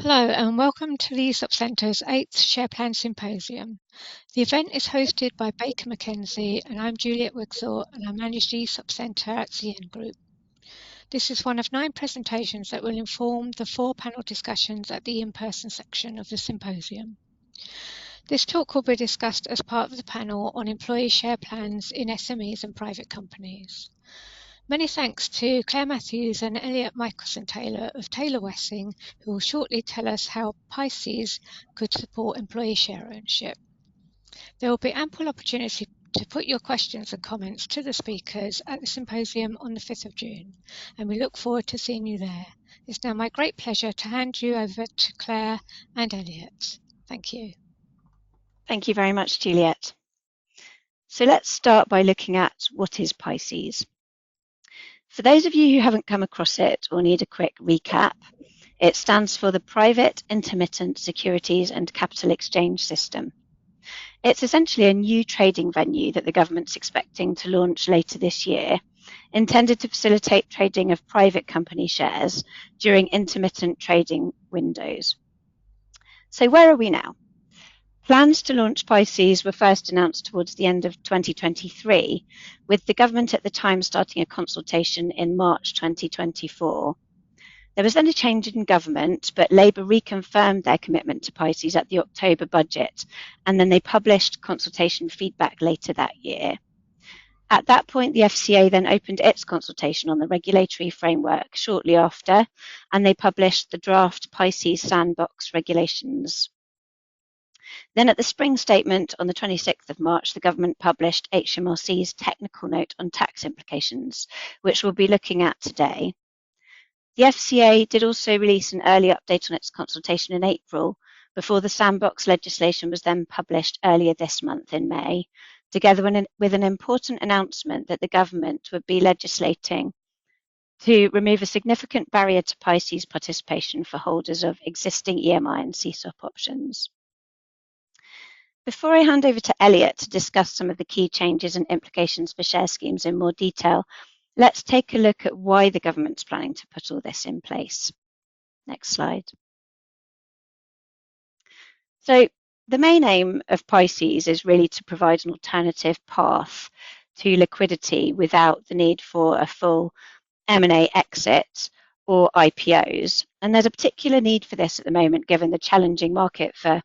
Hello and welcome to the ESOP Centre's 8th Share Plan Symposium. The event is hosted by Baker McKenzie and I'm Juliet Wigsaw and I manage the ESOP Centre at CN Group. This is one of 9 presentations that will inform the 4 panel discussions at the in-person section of the symposium. This talk will be discussed as part of the panel on employee share plans in SMEs and private companies. Many thanks to Claire Matthews and Elliot Michelson-Taylor of Taylor Wessing, who will shortly tell us how PISCES could support employee share ownership. There will be ample opportunity to put your questions and comments to the speakers at the symposium on the 5th of June, and we look forward to seeing you there. It's now my great pleasure to hand you over to Claire and Elliot. Thank you. Thank you very much, Juliet. So let's start by looking at what is PISCES. For those of you who haven't come across it or need a quick recap, it stands for the Private Intermittent Securities and Capital Exchange System. It's essentially a new trading venue that the government's expecting to launch later this year, intended to facilitate trading of private company shares during intermittent trading windows. So where are we now? Plans to launch PISCES were first announced towards the end of 2023, with the government at the time starting a consultation in March 2024. There was then a change in government, but Labour reconfirmed their commitment to PISCES at the October budget, and then they published consultation feedback later that year. At that point, the FCA then opened its consultation on the regulatory framework shortly after, and they published the draft PISCES sandbox regulations. Then at the spring statement on the 26th of March, the government published HMRC's technical note on tax implications, which we'll be looking at today. The FCA did also release an early update on its consultation in April, before the sandbox legislation was then published earlier this month in May, together with an important announcement that the government would be legislating to remove a significant barrier to PISCES participation for holders of existing EMI and CSOP options. Before I hand over to Elliot to discuss some of the key changes and implications for share schemes in more detail, let's take a look at why the government's planning to put all this in place. Next slide. So the main aim of PISCES is really to provide an alternative path to liquidity without the need for a full M&A exit or IPOs. And there's a particular need for this at the moment, given the challenging market for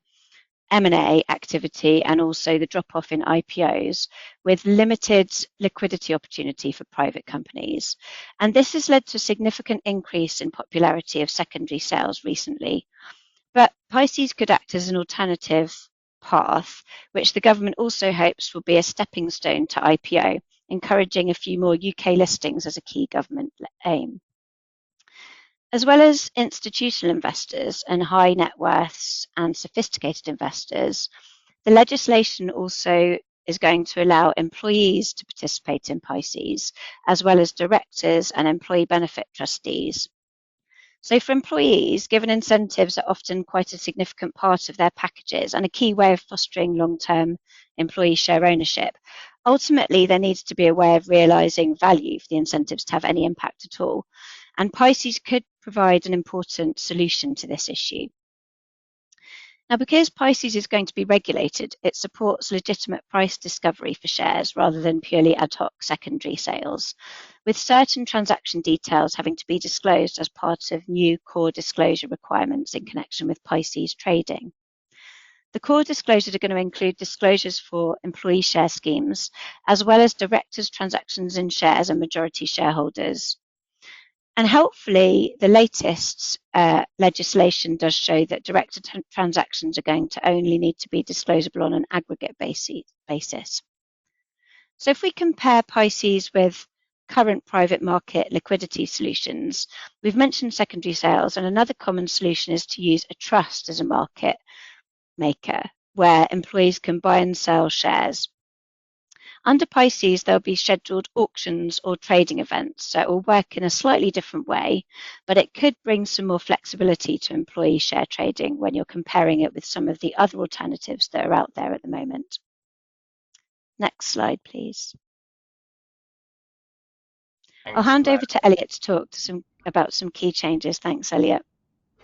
M&A activity and also the drop-off in IPOs, with limited liquidity opportunity for private companies. And this has led to a significant increase in popularity of secondary sales recently. But PISCES could act as an alternative path, which the government also hopes will be a stepping stone to IPO, encouraging a few more UK listings as a key government aim. As well as institutional investors and high net worths and sophisticated investors, the legislation also is going to allow employees to participate in PISCES, as well as directors and employee benefit trustees. So for employees, given incentives are often quite a significant part of their packages and a key way of fostering long-term employee share ownership, ultimately there needs to be a way of realising value for the incentives to have any impact at all. And PISCES could provide an important solution to this issue. Now, because PISCES is going to be regulated, it supports legitimate price discovery for shares rather than purely ad hoc secondary sales, with certain transaction details having to be disclosed as part of new core disclosure requirements in connection with PISCES trading. The core disclosures are going to include disclosures for employee share schemes, as well as directors' transactions in shares and majority shareholders. And helpfully, the latest legislation does show that director transactions are going to only need to be disclosable on an aggregate basis. So if we compare PISCES with current private market liquidity solutions, we've mentioned secondary sales, and another common solution is to use a trust as a market maker, where employees can buy and sell shares. Under PISCES, there'll be scheduled auctions or trading events, so it will work in a slightly different way, but it could bring some more flexibility to employee share trading when you're comparing it with some of the other alternatives that are out there at the moment. Next slide, please. I'll hand over to Elliot to talk about some key changes. Thanks, Elliot.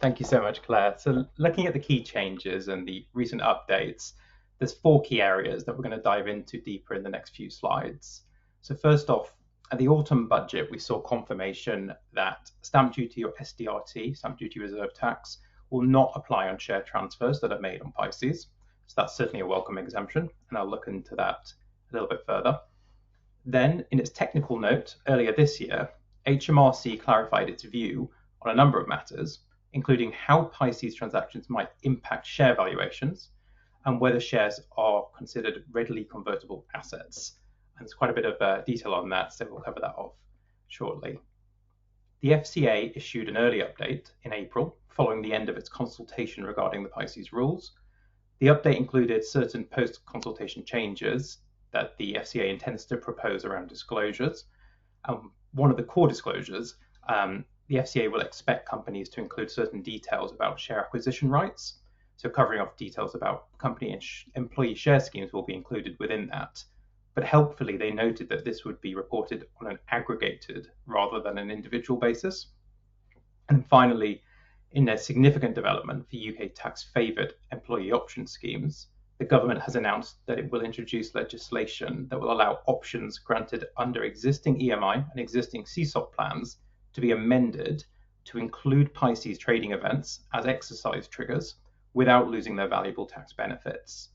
Thank you so much, Claire. So looking at the key changes and the recent updates, there's four key areas that we're going to dive into deeper in the next few slides. So first off, at the autumn budget, we saw confirmation that stamp duty or SDRT, stamp duty reserve tax, will not apply on share transfers that are made on PISCES. So that's certainly a welcome exemption, and I'll look into that a little bit further. Then, in its technical note earlier this year, HMRC clarified its view on a number of matters, including how PISCES transactions might impact share valuations and whether shares are considered readily convertible assets. And there's quite a bit of detail on that, so we'll cover that off shortly. The FCA issued an early update in April following the end of its consultation regarding the PISCES rules. The update included certain post-consultation changes that the FCA intends to propose around disclosures. One of the core disclosures, the FCA will expect companies to include certain details about share acquisition rights. So covering off details about company and employee share schemes will be included within that. But helpfully, they noted that this would be reported on an aggregated rather than an individual basis. And finally, in a significant development for UK tax-favoured employee option schemes, the government has announced that it will introduce legislation that will allow options granted under existing EMI and existing CSOP plans to be amended to include PISCES trading events as exercise triggers without losing their valuable tax benefits,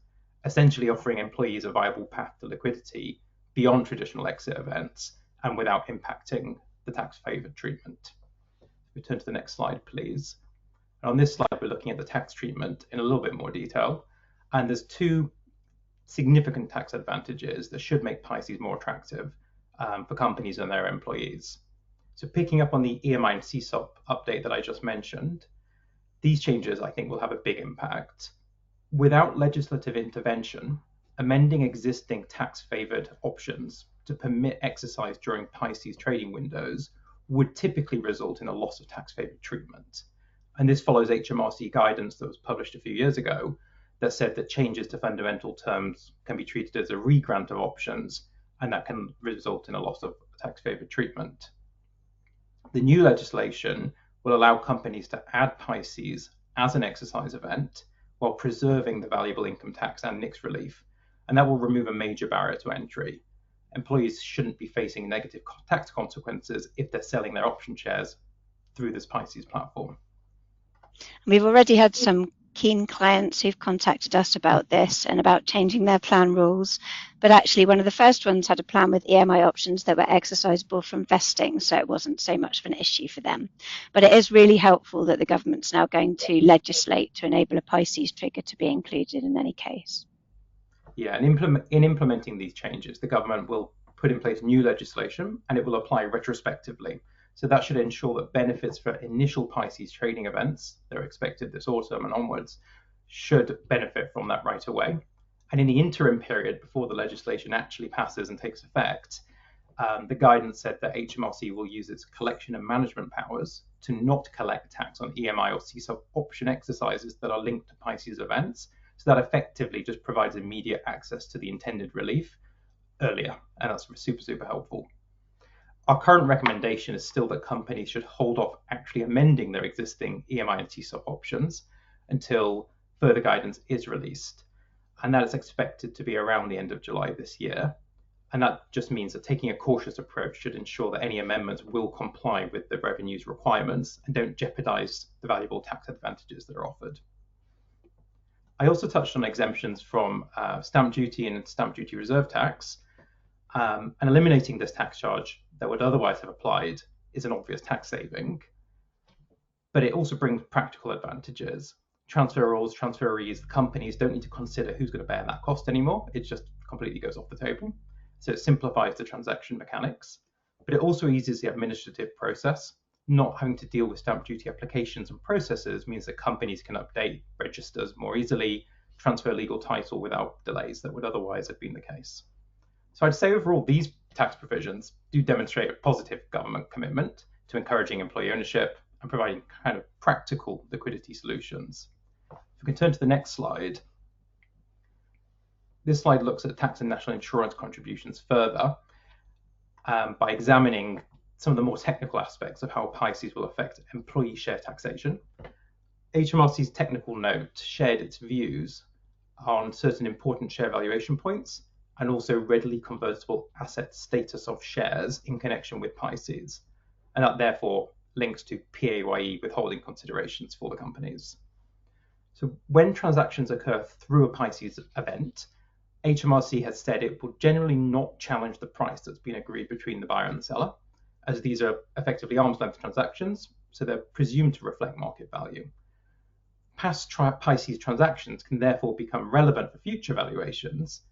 essentially offering employees a viable path to liquidity beyond traditional exit events and without impacting the tax-favoured treatment. We turn to the next slide, please. And on this slide, we're looking at the tax treatment in a little bit more detail. And there's two significant tax advantages that should make PISCES more attractive for companies and their employees. So picking up on the EMI and CSOP update that I just mentioned, these changes, I think, will have a big impact. Without legislative intervention, amending existing tax-favoured options to permit exercise during PISCES trading windows would typically result in a loss of tax-favoured treatment. And this follows HMRC guidance that was published a few years ago that said that changes to fundamental terms can be treated as a re-grant of options, and that can result in a loss of tax-favoured treatment. The new legislation will allow companies to add PISCES as an exercise event while preserving the valuable income tax and NICS relief, and that will remove a major barrier to entry. Employees shouldn't be facing negative tax consequences if they're selling their option shares through this PISCES platform. We've already had some keen clients who've contacted us about this and about changing their plan rules, but actually one of the first ones had a plan with EMI options that were exercisable from vesting, so it wasn't so much of an issue for them. But it is really helpful that the government's now going to legislate to enable a PISCES trigger to be included in any case. Yeah, and in implementing these changes, the government will put in place new legislation and it will apply retrospectively. So that should ensure that benefits for initial PISCES trading events that are expected this autumn and onwards should benefit from that right away. And in the interim period before the legislation actually passes and takes effect, the guidance said that HMRC will use its collection and management powers to not collect tax on EMI or CSOP option exercises that are linked to PISCES events. So that effectively just provides immediate access to the intended relief earlier, and that's super, super helpful. Our current recommendation is still that companies should hold off actually amending their existing EMI and CSOP options until further guidance is released. And that is expected to be around the end of July this year. And that just means that taking a cautious approach should ensure that any amendments will comply with the revenue's requirements and don't jeopardize the valuable tax advantages that are offered. I also touched on exemptions from stamp duty and stamp duty reserve tax. And eliminating this tax charge that would otherwise have applied is an obvious tax saving, but it also brings practical advantages. Transferors, transferees, companies don't need to consider who's going to bear that cost anymore. It just completely goes off the table. So it simplifies the transaction mechanics, but it also eases the administrative process. Not having to deal with stamp duty applications and processes means that companies can update registers more easily, transfer legal title without delays that would otherwise have been the case. So I'd say overall, these tax provisions do demonstrate a positive government commitment to encouraging employee ownership and providing kind of practical liquidity solutions. If we can turn to the next slide. This slide looks at tax and national insurance contributions further by examining some of the more technical aspects of how PISCES will affect employee share taxation. HMRC's technical note shared its views on certain important share valuation points and also readily convertible asset status of shares in connection with PISCES, and that therefore links to PAYE withholding considerations for the companies. So when transactions occur through a PISCES event, HMRC has said it will generally not challenge the price that's been agreed between the buyer and the seller, as these are effectively arm's length transactions, so they're presumed to reflect market value. Past PISCES transactions can therefore become relevant for future valuations,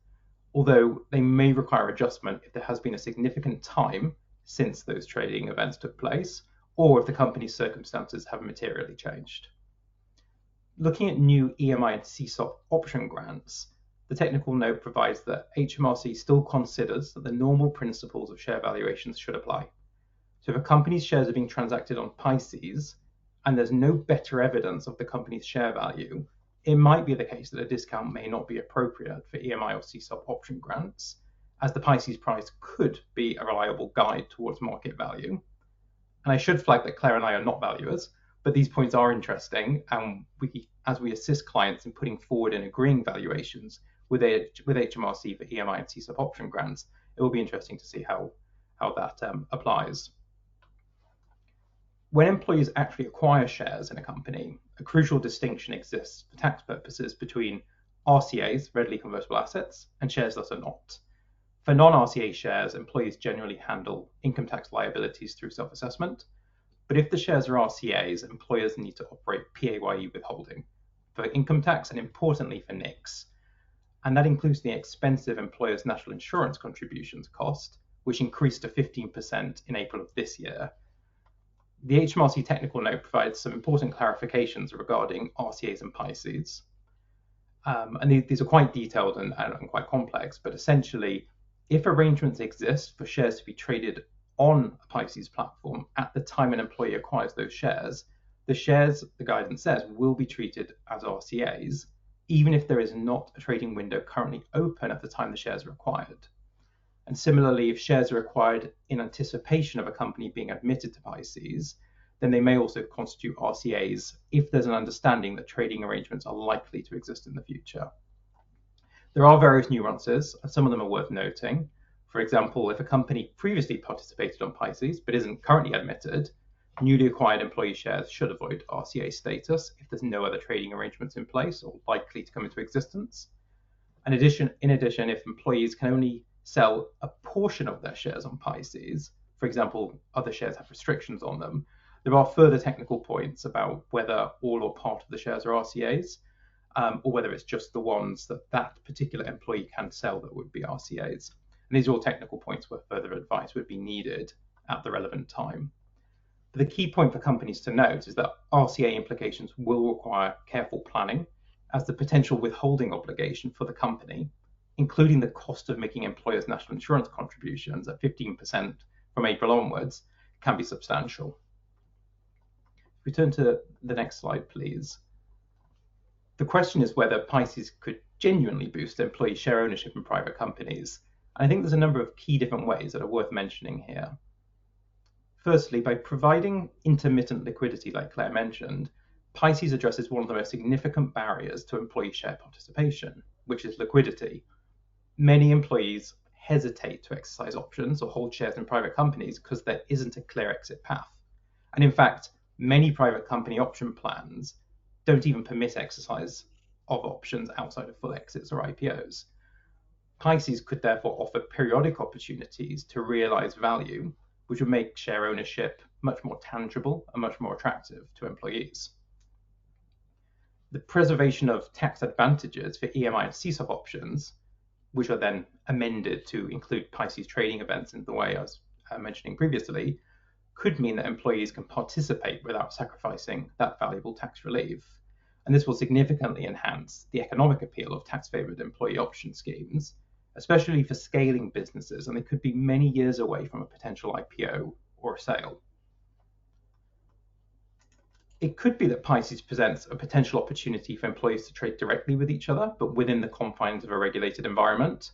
although they may require adjustment if there has been a significant time since those trading events took place, or if the company's circumstances have materially changed. Looking at new EMI and CSOP option grants, the technical note provides that HMRC still considers that the normal principles of share valuations should apply. So if a company's shares are being transacted on PISCES and there's no better evidence of the company's share value, it might be the case that a discount may not be appropriate for EMI or CSOP option grants, as the PISCES price could be a reliable guide towards market value. And I should flag that Claire and I are not valuers, but these points are interesting, and as we assist clients in putting forward and agreeing valuations with HMRC for EMI and CSOP option grants, it will be interesting to see how that applies. When employees actually acquire shares in a company, a crucial distinction exists for tax purposes between RCAs, readily convertible assets, and shares that are not. For non-RCA shares, employees generally handle income tax liabilities through self-assessment, but if the shares are RCAs, employers need to operate PAYE withholding for income tax and importantly for NICs. And that includes the expensive employer's national insurance contributions cost, which increased to 15% in April of this year. The HMRC technical note provides some important clarifications regarding RCAs and PISCES. And these are quite detailed and quite complex, but essentially, if arrangements exist for shares to be traded on a PISCES platform at the time an employee acquires those shares, the shares, the guidance says, will be treated as RCAs, even if there is not a trading window currently open at the time the shares are acquired. And similarly, if shares are acquired in anticipation of a company being admitted to PISCES, then they may also constitute RCAs if there's an understanding that trading arrangements are likely to exist in the future. There are various nuances, and some of them are worth noting. For example, if a company previously participated on PISCES but isn't currently admitted, newly acquired employee shares should avoid RCA status if there's no other trading arrangements in place or likely to come into existence. In addition, if employees can only sell a portion of their shares on PISCES, for example, other shares have restrictions on them, there are further technical points about whether all or part of the shares are RCAs, or whether it's just the ones that particular employee can sell that would be RCAs. And these are all technical points where further advice would be needed at the relevant time. But the key point for companies to note is that RCA implications will require careful planning, as the potential withholding obligation for the company, including the cost of making employers' national insurance contributions at 15% from April onwards, can be substantial. If we turn to the next slide, please. The question is whether PISCES could genuinely boost employee share ownership in private companies. And I think there's a number of key different ways that are worth mentioning here. Firstly, by providing intermittent liquidity, like Claire mentioned, PISCES addresses one of the most significant barriers to employee share participation, which is liquidity. Many employees hesitate to exercise options or hold shares in private companies because there isn't a clear exit path. And in fact, many private company option plans don't even permit exercise of options outside of full exits or IPOs. PISCES could therefore offer periodic opportunities to realize value, which would make share ownership much more tangible and much more attractive to employees. The preservation of tax advantages for EMI and CSOP options, which are then amended to include PISCES trading events in the way I was mentioning previously, could mean that employees can participate without sacrificing that valuable tax relief. And this will significantly enhance the economic appeal of tax-favored employee option schemes, especially for scaling businesses, and they could be many years away from a potential IPO or a sale. It could be that PISCES presents a potential opportunity for employees to trade directly with each other, but within the confines of a regulated environment.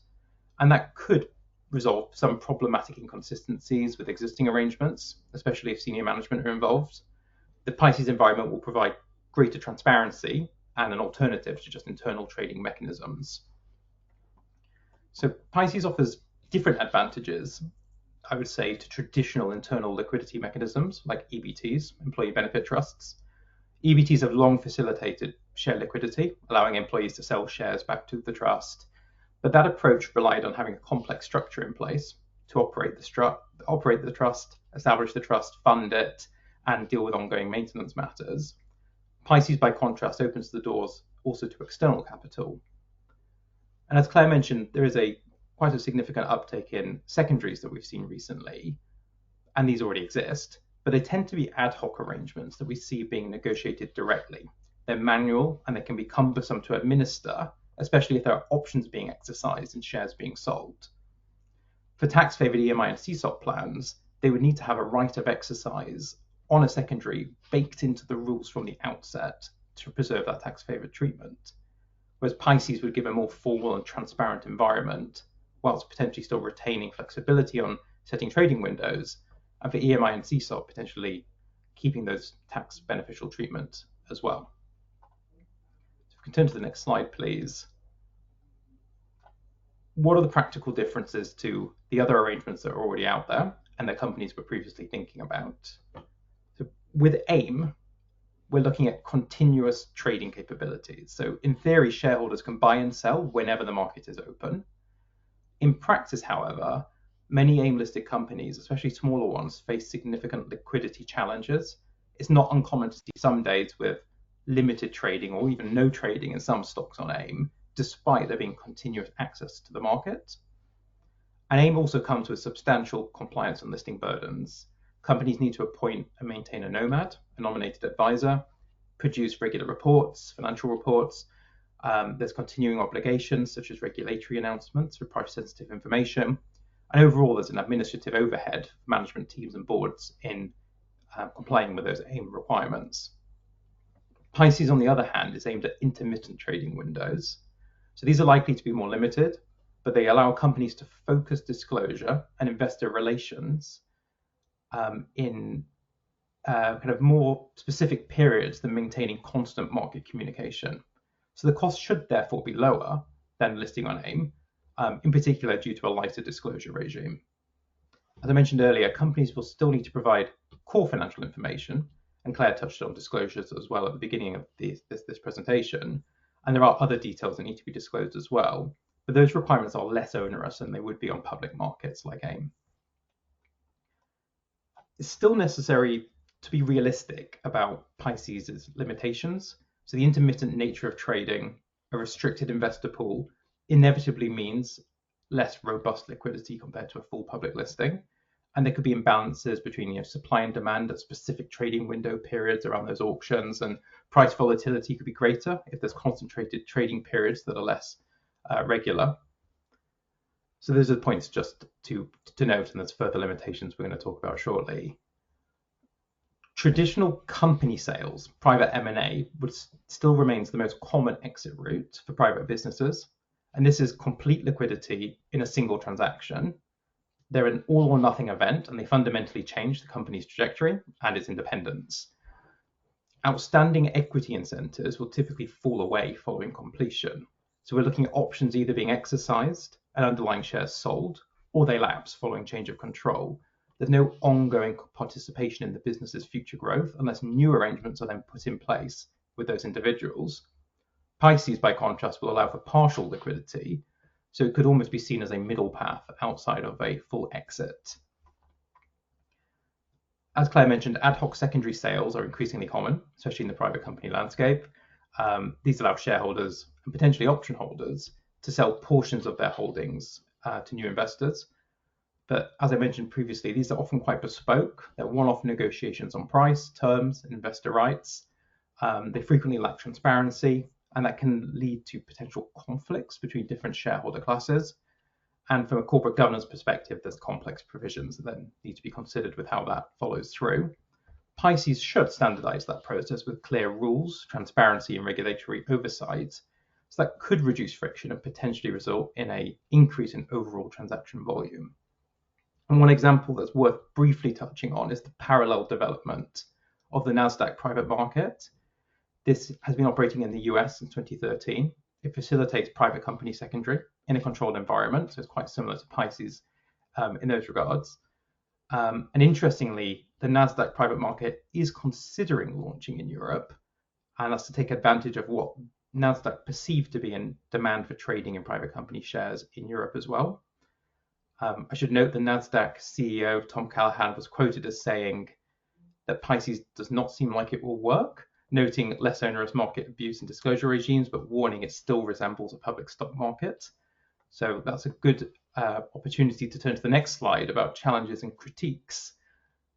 And that could resolve some problematic inconsistencies with existing arrangements, especially if senior management are involved. The PISCES environment will provide greater transparency, and an alternative to just internal trading mechanisms. So PISCES offers different advantages, I would say, to traditional internal liquidity mechanisms like EBTs, employee benefit trusts. EBTs have long facilitated share liquidity, allowing employees to sell shares back to the trust. But that approach relied on having a complex structure in place to operate the trust, establish the trust, fund it, and deal with ongoing maintenance matters. PISCES, by contrast, opens the doors also to external capital. And as Claire mentioned, there is quite a significant uptake in secondaries that we've seen recently, and these already exist, but they tend to be ad hoc arrangements that we see being negotiated directly. They're manual and they can be cumbersome to administer, especially if there are options being exercised and shares being sold. For tax-favored EMI and CSOP plans, they would need to have a right of exercise on a secondary baked into the rules from the outset to preserve that tax-favored treatment, whereas PISCES would give a more formal and transparent environment, whilst potentially still retaining flexibility on setting trading windows, and for EMI and CSOP potentially keeping those tax beneficial treatment as well. So if we can turn to the next slide, please. What are the practical differences to the other arrangements that are already out there and that companies were previously thinking about? So with AIM, we're looking at continuous trading capabilities. So in theory, shareholders can buy and sell whenever the market is open. In practice, however, many AIM-listed companies, especially smaller ones, face significant liquidity challenges. It's not uncommon to see some days with limited trading or even no trading in some stocks on AIM, despite there being continuous access to the market. And AIM also comes with substantial compliance and listing burdens. Companies need to appoint and maintain a nomad, a nominated advisor, produce regular reports, financial reports. There's continuing obligations such as regulatory announcements for price-sensitive information. And overall, there's an administrative overhead for management teams and boards in complying with those AIM requirements. PISCES, on the other hand, is aimed at intermittent trading windows. So these are likely to be more limited, but they allow companies to focus disclosure and investor relations in kind of more specific periods than maintaining constant market communication. So the cost should therefore be lower than listing on AIM, in particular due to a lighter disclosure regime. As I mentioned earlier, companies will still need to provide core financial information, and Claire touched on disclosures as well at the beginning of this presentation, and there are other details that need to be disclosed as well, but those requirements are less onerous than they would be on public markets like AIM. It's still necessary to be realistic about PISCES' limitations. So the intermittent nature of trading, a restricted investor pool, inevitably means less robust liquidity compared to a full public listing. And there could be imbalances between supply and demand at specific trading window periods around those auctions, and price volatility could be greater if there's concentrated trading periods that are less regular. So those are the points just to note, and there's further limitations we're going to talk about shortly. Traditional company sales, private M&A, still remains the most common exit route for private businesses. And this is complete liquidity in a single transaction. They're an all or nothing event, and they fundamentally change the company's trajectory and its independence. Outstanding equity incentives will typically fall away following completion. So we're looking at options either being exercised and underlying shares sold, or they lapse following change of control. There's no ongoing participation in the business's future growth unless new arrangements are then put in place with those individuals. PISCES, by contrast, will allow for partial liquidity, so it could almost be seen as a middle path outside of a full exit. As Claire mentioned, ad hoc secondary sales are increasingly common, especially in the private company landscape. These allow shareholders and potentially option holders to sell portions of their holdings to new investors. But as I mentioned previously, these are often quite bespoke. They're one-off negotiations on price, terms, and investor rights. They frequently lack transparency, and that can lead to potential conflicts between different shareholder classes. And from a corporate governance perspective, there's complex provisions that then need to be considered with how that follows through. PISCES should standardize that process with clear rules, transparency, and regulatory oversight. So that could reduce friction and potentially result in an increase in overall transaction volume. And one example that's worth briefly touching on is the parallel development of the NASDAQ private market. This has been operating in the US since 2013. It facilitates private company secondary in a controlled environment, so it's quite similar to PISCES in those regards. And interestingly, the NASDAQ private market is considering launching in Europe, and that's to take advantage of what NASDAQ perceived to be in demand for trading in private company shares in Europe as well. I should note the NASDAQ CEO, Tom Callahan, was quoted as saying that PISCES does not seem like it will work, noting less onerous market abuse and disclosure regimes, but warning it still resembles a public stock market. So that's a good opportunity to turn to the next slide about challenges and critiques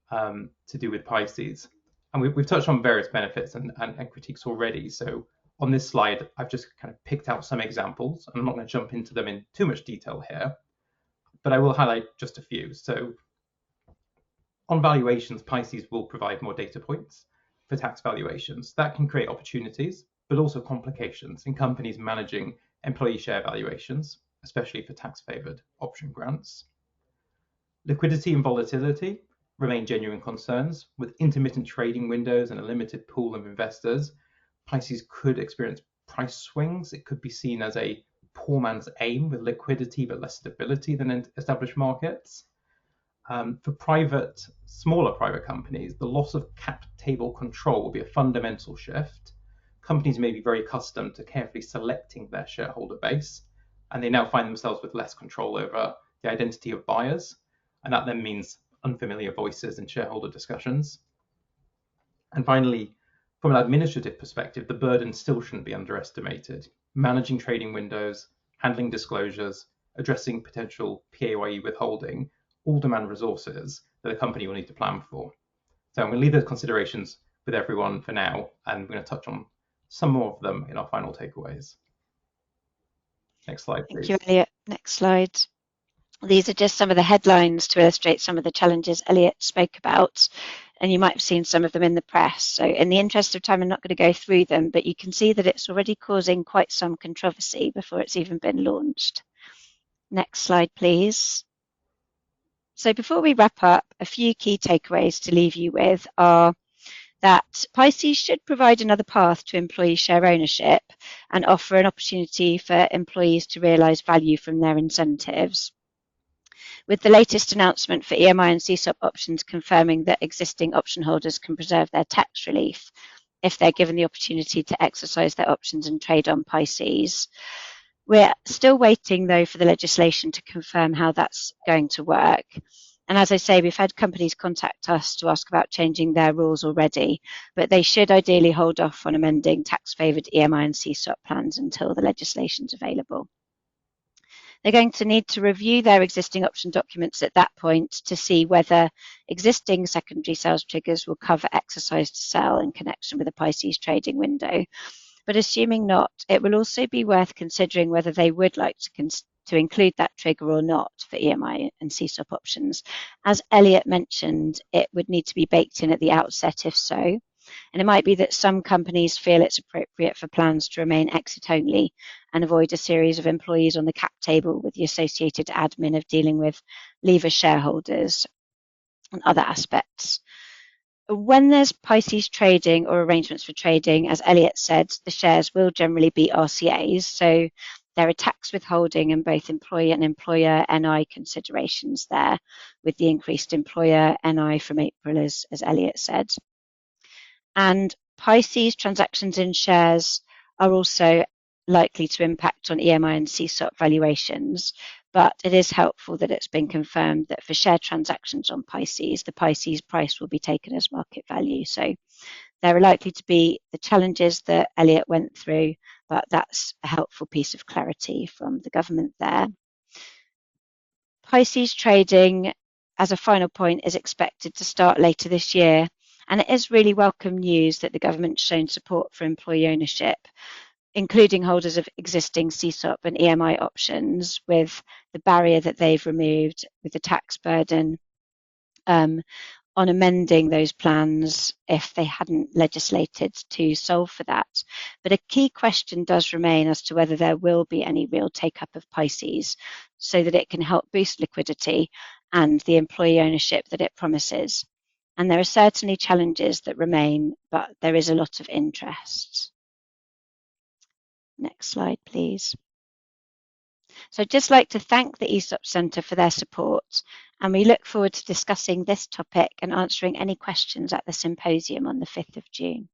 to do with PISCES. And we've touched on various benefits and critiques already. So on this slide, I've just kind of picked out some examples. I'm not going to jump into them in too much detail here, but I will highlight just a few. So on valuations, PISCES will provide more data points for tax valuations. That can create opportunities, but also complications in companies managing employee share valuations, especially for tax-favored option grants. Liquidity and volatility remain genuine concerns. With intermittent trading windows and a limited pool of investors, PISCES could experience price swings. It could be seen as a poor man's aim with liquidity but less stability than in established markets. For smaller private companies, the loss of cap table control will be a fundamental shift. Companies may be very accustomed to carefully selecting their shareholder base, and they now find themselves with less control over the identity of buyers, and that then means unfamiliar voices in shareholder discussions. And finally, from an administrative perspective, the burden still shouldn't be underestimated. Managing trading windows, handling disclosures, addressing potential PAYE withholding all demand resources that a company will need to plan for. So I'm going to leave those considerations with everyone for now, and we're going to touch on some more of them in our final takeaways. Next slide, please. Thank you, Elliot. Next slide. These are just some of the headlines to illustrate some of the challenges Elliot spoke about, and you might have seen some of them in the press. So in the interest of time, I'm not going to go through them, but you can see that it's already causing quite some controversy before it's even been launched. Next slide, please. So before we wrap up, a few key takeaways to leave you with are that PISCES should provide another path to employee share ownership and offer an opportunity for employees to realise value from their incentives. With the latest announcement for EMI and CSOP options confirming that existing option holders can preserve their tax relief if they're given the opportunity to exercise their options and trade on PISCES. We're still waiting, though, for the legislation to confirm how that's going to work. And as I say, we've had companies contact us to ask about changing their rules already, but they should ideally hold off on amending tax-favoured EMI and CSOP plans until the legislation's available. They're going to need to review their existing option documents at that point to see whether existing secondary sales triggers will cover exercise to sell in connection with a PISCES trading window. But assuming not, it will also be worth considering whether they would like to include that trigger or not for EMI and CSOP options. As Elliot mentioned, it would need to be baked in at the outset if so. And it might be that some companies feel it's appropriate for plans to remain exit only and avoid a series of employees on the cap table with the associated admin of dealing with leaver shareholders and other aspects. When there's PISCES trading or arrangements for trading, as Elliot said, the shares will generally be RCAs. So there are tax withholding and both employee and employer NI considerations there, with the increased employer NI from April, as Elliot said. And PISCES transactions in shares are also likely to impact on EMI and CSOP valuations, but it is helpful that it's been confirmed that for share transactions on PISCES, the PISCES price will be taken as market value. So there are likely to be the challenges that Elliot went through, but that's a helpful piece of clarity from the government there. PISCES trading, as a final point, is expected to start later this year. And it is really welcome news that the government's shown support for employee ownership, including holders of existing CSOP and EMI options, with the barrier that they've removed with the tax burden on amending those plans if they hadn't legislated to solve for that. But a key question does remain as to whether there will be any real take-up of PISCES so that it can help boost liquidity and the employee ownership that it promises. And there are certainly challenges that remain, but there is a lot of interest. Next slide, please. So I'd just like to thank the ESOP Centre for their support, and we look forward to discussing this topic and answering any questions at the symposium on the 5th of June.